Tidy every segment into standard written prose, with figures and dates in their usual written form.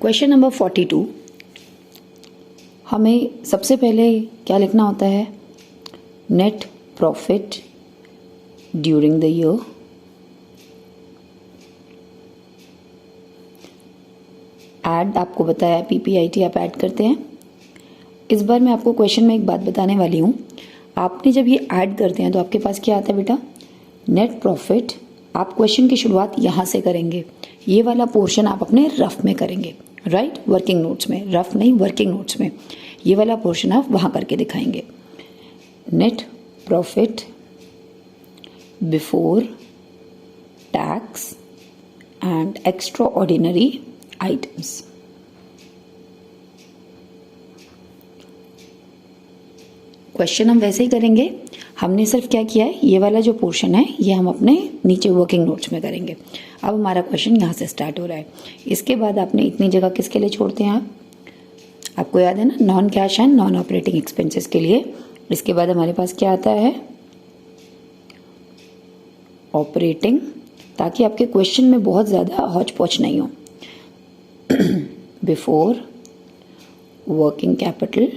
Question number 42, हमें सबसे पहले क्या लिखना होता है? Net profit during the year, add आपको बताया पीपीआईटी आप ऐड करते हैं। इस बार मैं आपको क्वेश्चन में एक बात बताने वाली हूँ। आपने जब ये ऐड करते हैं तो आपके पास क्या आता है बेटा? Net profit. आप क्वेश्चन की शुरुआत यहाँ से करेंगे, ये वाला पोर्शन आप अपने रफ में करेंगे, राइट? वर्किंग नोट्स में, रफ नहीं वर्किंग नोट्स में, ये वाला पोर्शन आप वहाँ करके दिखाएंगे। Net profit before tax and extra ordinary items. Question हम वैसे ही करेंगे, हमने सिर्फ क्या किया है, ये वाला जो पोर्शन है ये हम अपने नीचे वर्किंग नोट्स में करेंगे। अब हमारा क्वेश्चन यहाँ से स्टार्ट हो रहा है। इसके बाद आपने इतनी जगह किसके लिए छोड़ते हैं आपको याद है ना? Non cash and non operating expenses के लिए। इसके बाद हमारे पास क्या आता है? ऑपरेटिंग, ताकि आपके क्वेश्चन में बहुत ज़्यादा हौच पौच नहीं हो। Before working capital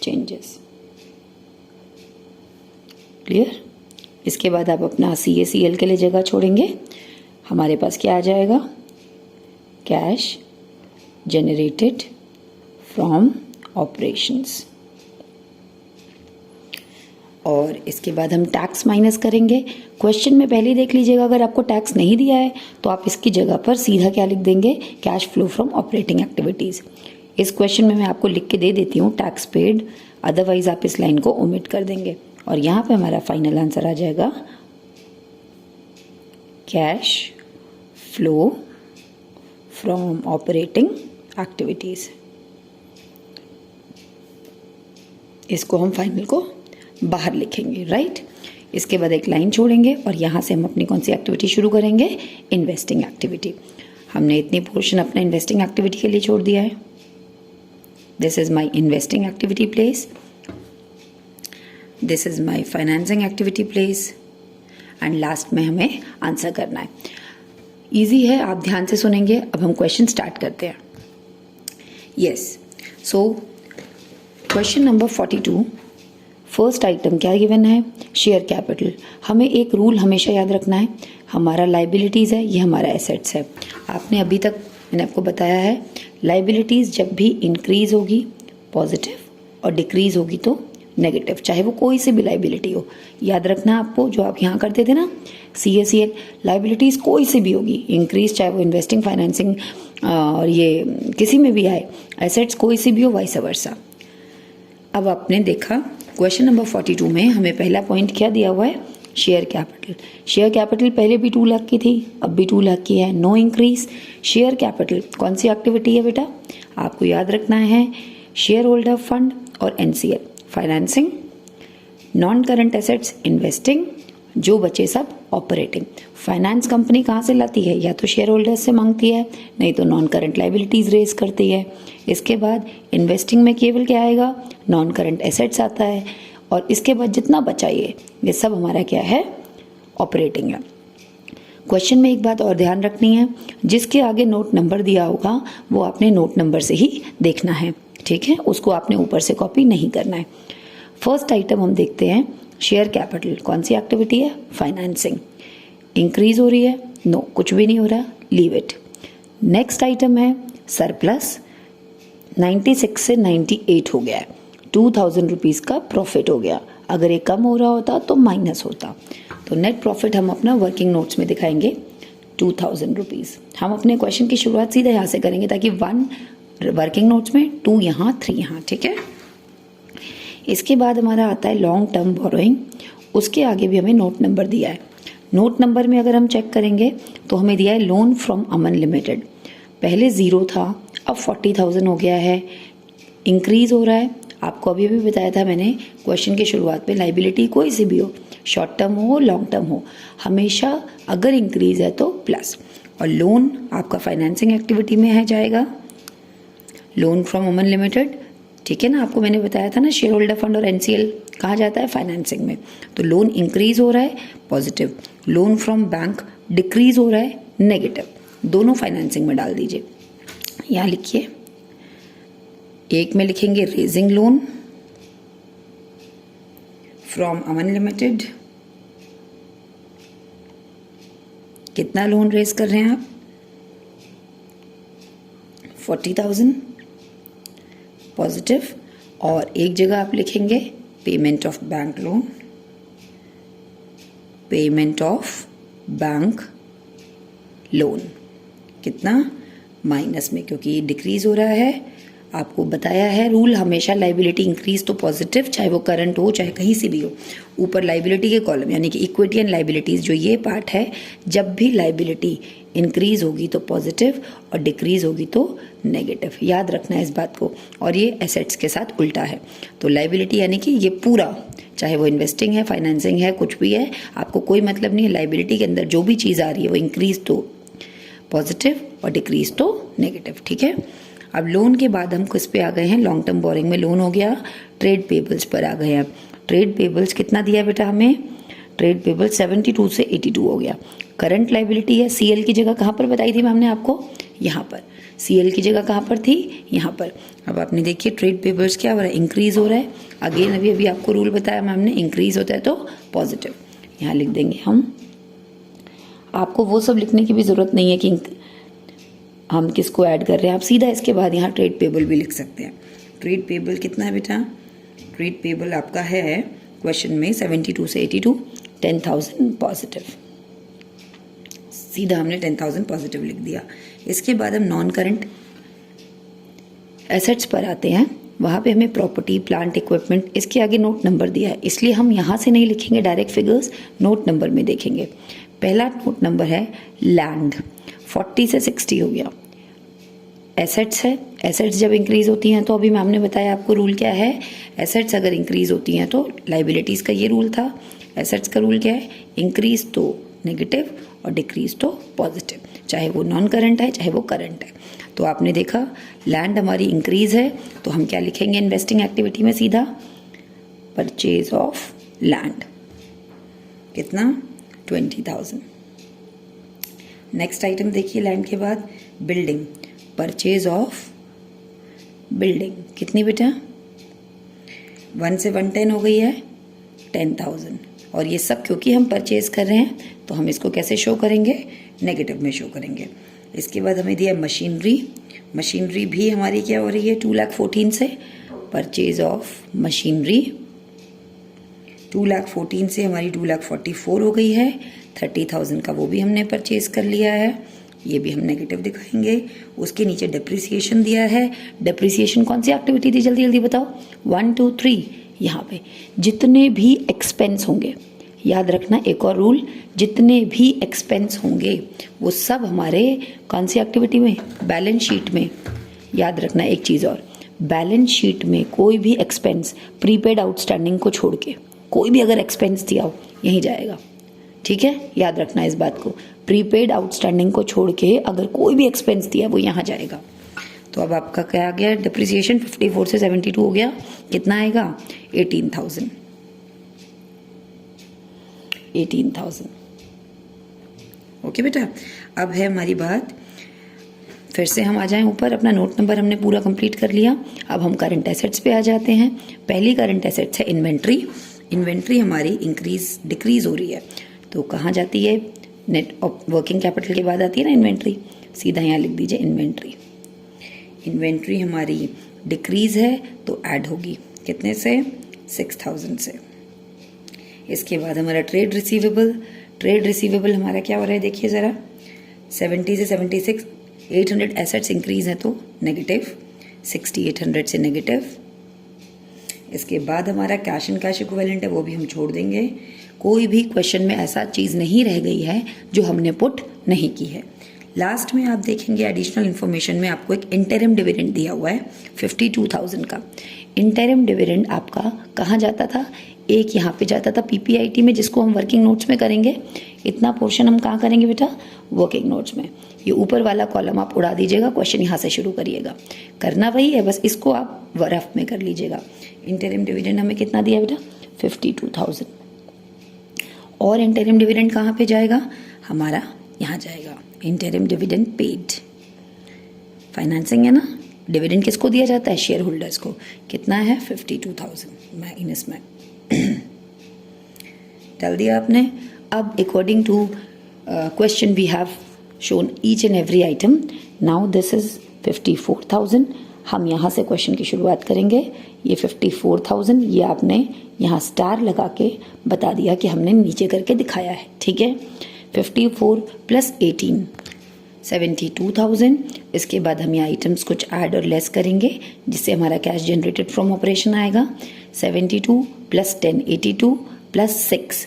changes, clear? इसके बाद आप अपना CACL के लिए जगह छोड़ेंगे। हमारे पास क्या आ जाएगा? Cash generated from operations. और इसके बाद हम टैक्स माइनस करेंगे। क्वेश्चन में पहले ही देख लीजिएगा, अगर आपको टैक्स नहीं दिया है तो आप इसकी जगह पर सीधा क्या लिख देंगे? Cash flow from operating activities. इस क्वेश्चन में मैं आपको लिख के दे देती हूँ टैक्स पेड, अदरवाइज आप इस लाइन को ओमिट कर देंगे और यहाँ पे हमारा फाइनल आंसर आ जाएगा cash flow from operating activities. इसको हम फाइनल को बाहर लिखेंगे, राइट? इसके बाद एक लाइन छोड़ेंगे और यहाँ से हम अपनी कौन सी एक्टिविटी शुरू करेंगे? Investing activity. हमने इतनी पोर्शन अपना इन्वेस्टिंग एक्टिविटी के लिए छोड़ दिया है। This is my investing activity place, this is my financing activity place and last में हमें आंसर करना है। ईजी है, आप ध्यान से सुनेंगे। अब हम क्वेश्चन स्टार्ट करते हैं। Yes, so question number 42, first item क्या गिवन है? Share capital. हमें एक रूल हमेशा याद रखना है, हमारा लाइबिलिटीज़ है, ये हमारा एसेट्स है। आपने अभी तक मैंने आपको बताया है, लाइबिलिटीज़ जब भी इंक्रीज होगी पॉजिटिव और डिक्रीज होगी तो नेगेटिव, चाहे वो कोई सी भी लाइबिलिटी हो। याद रखना आपको, जो आप यहाँ करते थे ना CACL, लाइबिलिटीज़ कोई सी भी होगी इंक्रीज, चाहे वो इन्वेस्टिंग, फाइनेंसिंग और ये किसी में भी आए, एसेट्स कोई सी भी हो, वाइस वर्सा। अब आपने देखा क्वेश्चन नंबर 42 में हमें पहला पॉइंट क्या दिया हुआ है? Share capital. शेयर कैपिटल पहले भी 2 लाख की थी, अब भी 2 लाख की है, नो इंक्रीज। शेयर कैपिटल कौन सी एक्टिविटी है बेटा? आपको याद रखना है शेयर होल्डर फंड और NCL, financing, non current assets investing, जो बचे सब ऑपरेटिंग। फाइनेंस कंपनी कहाँ से लाती है? या तो शेयर होल्डर्स से मांगती है, नहीं तो नॉन करंट लाइबिलिटीज रेज करती है। इसके बाद इन्वेस्टिंग में केवल क्या आएगा? नॉन करंट एसेट्स आता है और इसके बाद जितना बचा ये सब हमारा क्या है? ऑपरेटिंग है। क्वेश्चन में एक बात और ध्यान रखनी है, जिसके आगे नोट नंबर दिया होगा वो आपने नोट नंबर से ही देखना है, ठीक है? उसको आपने ऊपर से कॉपी नहीं करना है। फर्स्ट आइटम हम देखते हैं, शेयर कैपिटल कौन सी एक्टिविटी है? फाइनेंसिंग। इंक्रीज हो रही है? नो, कुछ भी नहीं हो रहा, लीव इट। नेक्स्ट आइटम है सरप्लस, 96 से 98 हो गया है, 2000 रुपीज़ का प्रॉफिट हो गया। अगर ये कम हो रहा होता तो माइनस होता। तो नेट प्रॉफिट हम अपना वर्किंग नोट्स में दिखाएंगे 2000 रुपीज़। हम अपने क्वेश्चन की शुरुआत सीधा यहाँ से करेंगे, ताकि 1 वर्किंग नोट्स में, 2 यहाँ, 3 यहाँ, ठीक है? इसके बाद हमारा आता है लॉन्ग टर्म बोरोइंग। उसके आगे भी हमें नोट नंबर दिया है। नोट नंबर में अगर हम चेक करेंगे तो हमें दिया है लोन फ्रॉम अमन लिमिटेड। पहले 0 था, अब 40,000 हो गया है, इंक्रीज हो रहा है। आपको अभी भी बताया था मैंने क्वेश्चन की शुरुआत में, लाइबिलिटी कोई सी भी हो, शॉर्ट टर्म हो लॉन्ग टर्म हो, हमेशा अगर इंक्रीज है तो प्लस। और लोन आपका फाइनेंसिंग एक्टिविटी में है जाएगा, लोन फ्रॉम अमन लिमिटेड, ठीक है ना? आपको मैंने बताया था ना, शेयर होल्डर फंड और NCL कहाँ जाता है? फाइनेंसिंग में। तो लोन इंक्रीज हो रहा है positive, loan from bank decrease हो रहा है नेगेटिव, दोनों फाइनेंसिंग में डाल दीजिए। यहाँ लिखिए, एक में लिखेंगे raising loan from Aman limited. कितना लोन रेज कर रहे हैं आप? 40,000 पॉजिटिव। और एक जगह आप लिखेंगे payment of bank loan, payment of bank loan कितना? माइनस में, क्योंकि ये डिक्रीज हो रहा है। आपको बताया है रूल, हमेशा लाइबिलिटी इंक्रीज तो पॉजिटिव, चाहे वो करंट हो चाहे कहीं से भी हो। ऊपर लाइबिलिटी के कॉलम यानी कि इक्विटी एंड लाइबिलिटीज जो ये पार्ट है, जब भी लाइबिलिटी इंक्रीज होगी तो पॉजिटिव और डिक्रीज होगी तो नेगेटिव। याद रखना है इस बात को। और ये एसेट्स के साथ उल्टा है। तो लाइबिलिटी यानी कि ये पूरा, चाहे वो इन्वेस्टिंग है, फाइनेंसिंग है, कुछ भी है, आपको कोई मतलब नहीं है। लाइबिलिटी के अंदर जो भी चीज़ आ रही है वो इंक्रीज तो पॉजिटिव और डिक्रीज तो नेगेटिव। ठीक है। अब लोन के बाद हम किस पे आ गए हैं? लॉन्ग टर्म बोरिंग में लोन हो गया, ट्रेड पेबल्स पर आ गए हैं। ट्रेड पेबल्स कितना दिया बेटा हमें? ट्रेड पेबल 72 से 82 हो गया। करंट लाइबिलिटी है, सीएल की जगह कहाँ पर बताई थी मैम ने आपको? यहाँ पर। सीएल की जगह कहाँ पर थी? यहाँ पर। अब आपने देखिए ट्रेड पेबल्स क्या हो रहा है? इंक्रीज हो रहा है। अगेन अभी आपको रूल बताया मैम ने, इंक्रीज होता है तो पॉजिटिव। यहाँ लिख देंगे हम। आपको वो सब लिखने की भी जरूरत नहीं है कि हम किसको ऐड कर रहे हैं, आप सीधा इसके बाद यहाँ ट्रेड पेबल भी लिख सकते हैं। ट्रेड पेबल कितना है बेटा? ट्रेड पेबल आपका है क्वेश्चन में 72 से 82, 10,000 पॉजिटिव। सीधा हमने 10,000 पॉजिटिव लिख दिया। इसके बाद हम नॉन करंट एसेट्स पर आते हैं। वहाँ पे हमें प्रॉपर्टी, प्लांट, इक्विपमेंट, इसके आगे नोट नंबर दिया है, इसलिए हम यहाँ से नहीं लिखेंगे डायरेक्ट फिगर्स, नोट नंबर में देखेंगे। पहला नोट नंबर है लैंड, 40 से 60 हो गया। एसेट्स है, एसेट्स जब इंक्रीज होती हैं तो अभी मैम ने बताया आपको रूल क्या है, एसेट्स अगर इंक्रीज होती हैं तो लाइबिलिटीज का ये रूल था। एसेट्स का रूल क्या है? इंक्रीज तो नेगेटिव और डिक्रीज तो पॉजिटिव, चाहे वो नॉन करंट है चाहे वो करंट है। तो आपने देखा लैंड हमारी इंक्रीज है तो हम क्या लिखेंगे इन्वेस्टिंग एक्टिविटी में? सीधा परचेज ऑफ लैंड। कितना? 20,000। नेक्स्ट आइटम देखिए लैंड के बाद बिल्डिंग, परचेज ऑफ बिल्डिंग कितनी बेटा? 1 से 110 हो गई है, 10,000। और ये सब क्योंकि हम परचेज कर रहे हैं तो हम इसको कैसे शो करेंगे? नेगेटिव में शो करेंगे। इसके बाद हमें दिया मशीनरी, मशीनरी भी हमारी क्या हो रही है? 2,14,000 से परचेज ऑफ मशीनरी, 2,14,000 से हमारी 2,44,000 हो गई है। 30,000 का वो भी हमने परचेज कर लिया है, ये भी हम नेगेटिव दिखाएंगे। उसके नीचे डेप्रिसिएशन दिया है। डेप्रिसिएशन कौन सी एक्टिविटी थी? जल्दी जल्दी बताओ। 1 2 3 यहाँ पे जितने भी एक्सपेंस होंगे, याद रखना एक और रूल, जितने भी एक्सपेंस होंगे वो सब हमारे कौन सी एक्टिविटी में? बैलेंस शीट में। याद रखना एक चीज़ और, बैलेंस शीट में कोई भी एक्सपेंस प्रीपेड आउटस्टैंडिंग को छोड़ के कोई भी अगर एक्सपेंस दिया हो यहीं जाएगा। ठीक है, याद रखना इस बात को, प्रीपेड आउटस्टैंडिंग को छोड़ के अगर कोई भी एक्सपेंस दिया वो यहाँ जाएगा। तो अब आपका क्या आ गया? डिप्रिसिएशन 54 से 72 हो गया। कितना आएगा? 18,000। 18,000। ओके बेटा, अब है हमारी बात, फिर से हम आ जाएं ऊपर। अपना नोट नंबर हमने पूरा कंप्लीट कर लिया। अब हम करंट एसेट्स पे आ जाते हैं। पहली करंट एसेट्स है इन्वेंट्री। इन्वेंट्री हमारी इंक्रीज डिक्रीज हो रही है तो कहाँ जाती है? नेट वर्किंग कैपिटल के बाद आती है ना इन्वेंट्री, सीधा यहाँ लिख दीजिए इन्वेंट्री। इन्वेंट्री हमारी डिक्रीज है तो ऐड होगी कितने से? 6,000 से। इसके बाद हमारा ट्रेड रिसीवेबल, ट्रेड रिसीवेबल हमारा क्या हो रहा है देखिए ज़रा, 70 से 76, 800 एसेट्स इंक्रीज है तो नेगेटिव, 6800 से नेगेटिव। इसके बाद हमारा कैश एंड कैश इक्विवेलेंट है, वो भी हम छोड़ देंगे। कोई भी क्वेश्चन में ऐसा चीज़ नहीं रह गई है जो हमने पुट नहीं की है। लास्ट में आप देखेंगे एडिशनल इन्फॉर्मेशन में आपको एक इंटरिम डिविडेंड दिया हुआ है 52,000 का। इंटरिम डिविडेंड आपका कहाँ जाता था? एक यहाँ पे जाता था पीपीआईटी में, जिसको हम वर्किंग नोट्स में करेंगे। इतना पोर्शन हम कहाँ करेंगे बेटा? वर्किंग नोट्स में। ये ऊपर वाला कॉलम आप उड़ा दीजिएगा, क्वेश्चन यहाँ से शुरू करिएगा। करना वही है, बस इसको आप रफ में कर लीजिएगा। इंटरिम डिविडेंड हमें कितना दिया बेटा? 52,000। और इंटरिम डिविडेंड कहाँ पे जाएगा? हमारा यहाँ जाएगा इंटरिम डिविडेंड पेड फाइनेंसिंग है ना, डिविडेंड किसको दिया जाता है, शेयर होल्डर्स को। कितना है, 52,000 माइनस में डाल दिया आपने। अब according to question we have shown each and every item. Now this is 54,000। हम यहाँ से क्वेश्चन की शुरुआत करेंगे। ये 54,000 ये आपने यहाँ स्टार लगा के बता दिया कि हमने नीचे करके दिखाया है, ठीक है। 54 प्लस 18 72,000। इसके बाद हम ये आइटम्स कुछ ऐड और लेस करेंगे जिससे हमारा कैश जनरेटेड फ्रॉम ऑपरेशन आएगा। 72 प्लस 10 82 प्लस 6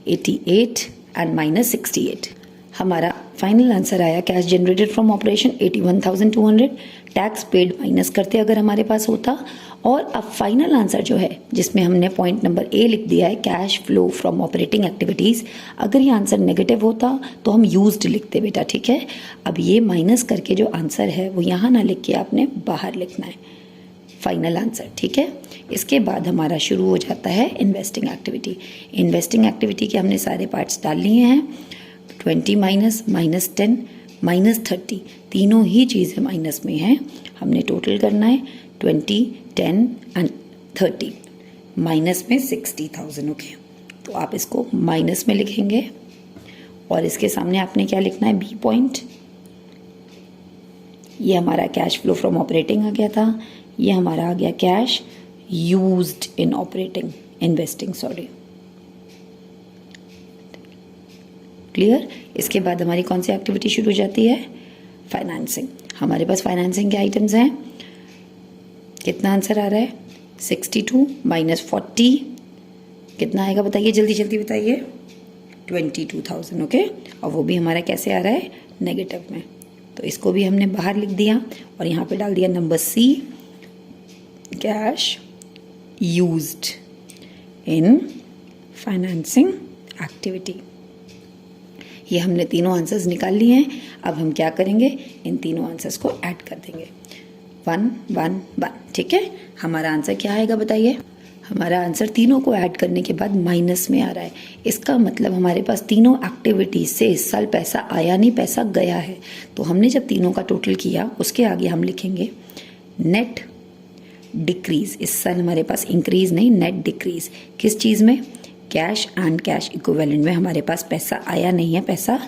88 एंड माइनस 68। हमारा फाइनल आंसर आया cash generated from operation 81,200। Tax paid minus करते अगर हमारे पास होता। और अब फाइनल आंसर जो है जिसमें हमने पॉइंट नंबर ए लिख दिया है cash flow from operating activities, अगर ये आंसर नेगेटिव होता तो हम यूज्ड लिखते बेटा, ठीक है। अब ये माइनस करके जो आंसर है वो यहाँ ना लिख के आपने बाहर लिखना है फाइनल आंसर, ठीक है। इसके बाद हमारा शुरू हो जाता है इन्वेस्टिंग एक्टिविटी। इन्वेस्टिंग एक्टिविटी के हमने सारे पार्ट्स डाल लिए हैं। 20 माइनस -10 -30 तीनों ही चीज़ें माइनस में हैं। हमने टोटल करना है 20 10 एंड 30 माइनस में 60,000। ओके, तो आप इसको माइनस में लिखेंगे और इसके सामने आपने क्या लिखना है, बी पॉइंट। ये हमारा कैश फ्लो फ्रॉम ऑपरेटिंग आ गया था। ये हमारा आ गया cash used in operating investing, sorry, clear. इसके बाद हमारी कौन सी एक्टिविटी शुरू हो जाती है, फाइनेंसिंग। हमारे पास फाइनेंसिंग के आइटम्स हैं। कितना आंसर आ रहा है, 62 माइनस 40 कितना आएगा बताइए, जल्दी जल्दी बताइए, 22,000। ओके, और वो भी हमारा कैसे आ रहा है, नेगेटिव में। तो इसको भी हमने बाहर लिख दिया और यहाँ पे डाल दिया number C, cash used in financing activity. ये हमने तीनों आंसर्स निकाल लिए हैं। अब हम क्या करेंगे, इन तीनों आंसर्स को ऐड कर देंगे, 1 1 1, ठीक है। हमारा आंसर क्या आएगा बताइए, हमारा आंसर तीनों को ऐड करने के बाद माइनस में आ रहा है। इसका मतलब हमारे पास तीनों एक्टिविटीज से इस साल पैसा आया नहीं, पैसा गया है। तो हमने जब तीनों का टोटल किया उसके आगे हम लिखेंगे नेट डिक्रीज। इस साल हमारे पास इंक्रीज नहीं, नेट डिक्रीज। किस चीज़ में, कैश एंड कैश इक्विवेलेंट में हमारे पास पैसा आया नहीं है, पैसा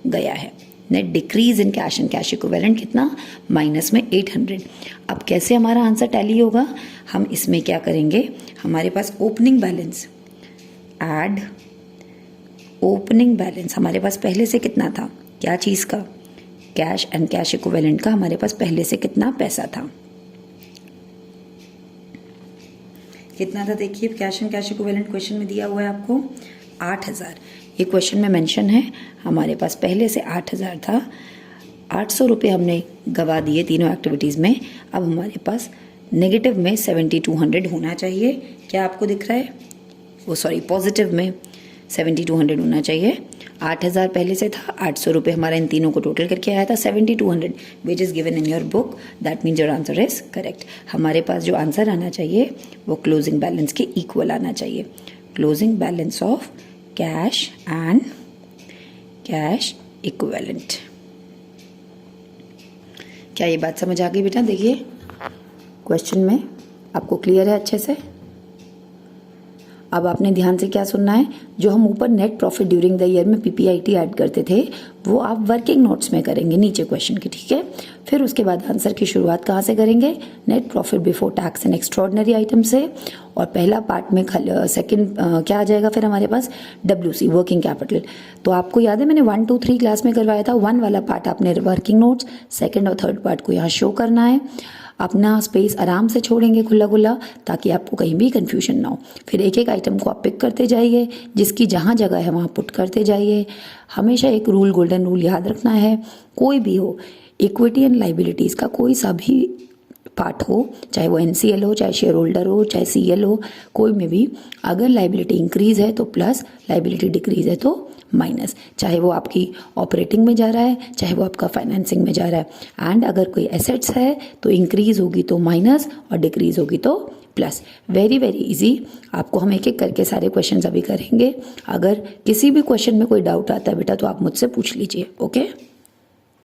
गया है। Net decrease in cash and cash equivalent कितना, माइनस में 800। अब कैसे हमारा आंसर टैली होगा, हम इसमें क्या करेंगे, हमारे पास opening balance, add opening balance हमारे पास पहले से कितना था, क्या चीज़ का, कैश एंड कैश इक्विवेलेंट का हमारे पास पहले से कितना पैसा था, कितना था देखिए, cash and cash equivalent question में दिया हुआ है आपको 8,000। ये क्वेश्चन में मेंशन है, हमारे पास पहले से 8,000 था। 800 रुपये हमने गवा दिए तीनों एक्टिविटीज़ में। अब हमारे पास नेगेटिव में 7,200 होना चाहिए। क्या आपको दिख रहा है, वो सॉरी पॉजिटिव में 7,200 होना चाहिए। 8,000 पहले से था, 800 रुपये हमारा इन तीनों को टोटल करके आया था 7,200, which is given in your book. That means your answer is correct. हमारे पास जो आंसर आना चाहिए वो क्लोजिंग बैलेंस के इक्वल आना चाहिए, closing balance of cash and cash equivalent. क्या ये बात समझ आ गई बेटा, देखिए क्वेश्चन में आपको क्लियर है अच्छे से। अब आपने ध्यान से क्या सुनना है, जो हम ऊपर net profit during the year में पीपीआईटी ऐड करते थे वो आप वर्किंग नोट्स में करेंगे नीचे क्वेश्चन के, ठीक है। फिर उसके बाद आंसर की शुरुआत कहाँ से करेंगे, net profit before tax and extraordinary item से। और पहला पार्ट में सेकंड क्या आ जाएगा फिर हमारे पास, WC वर्किंग कैपिटल। तो आपको याद है मैंने 1 2 3 क्लास में करवाया था, 1 वाला पार्ट आपने वर्किंग नोट्स, सेकेंड और थर्ड पार्ट को यहाँ शो करना है। अपना स्पेस आराम से छोड़ेंगे खुला खुला ताकि आपको कहीं भी कंफ्यूजन ना हो। फिर एक एक आइटम को आप पिक करते जाइए, जिसकी जहाँ जगह है वहाँ पुट करते जाइए। हमेशा एक रूल, गोल्डन रूल याद रखना है, कोई भी हो इक्विटी एंड लाइबिलिटीज़ का कोई सा भी पार्ट हो, चाहे वो NCL हो, चाहे शेयर होल्डर हो, चाहे CL हो, कोई में भी अगर लाइबिलिटी इंक्रीज है तो प्लस, लाइबिलिटी डिक्रीज है तो माइनस। चाहे वो आपकी ऑपरेटिंग में जा रहा है, चाहे वो आपका फाइनेंसिंग में जा रहा है। एंड अगर कोई एसेट्स है तो इंक्रीज होगी तो माइनस और डिक्रीज होगी तो प्लस। Very very easy. आपको हम एक एक करके सारे क्वेश्चन अभी करेंगे। अगर किसी भी क्वेश्चन में कोई डाउट आता है बेटा तो आप मुझसे पूछ लीजिए, ओके।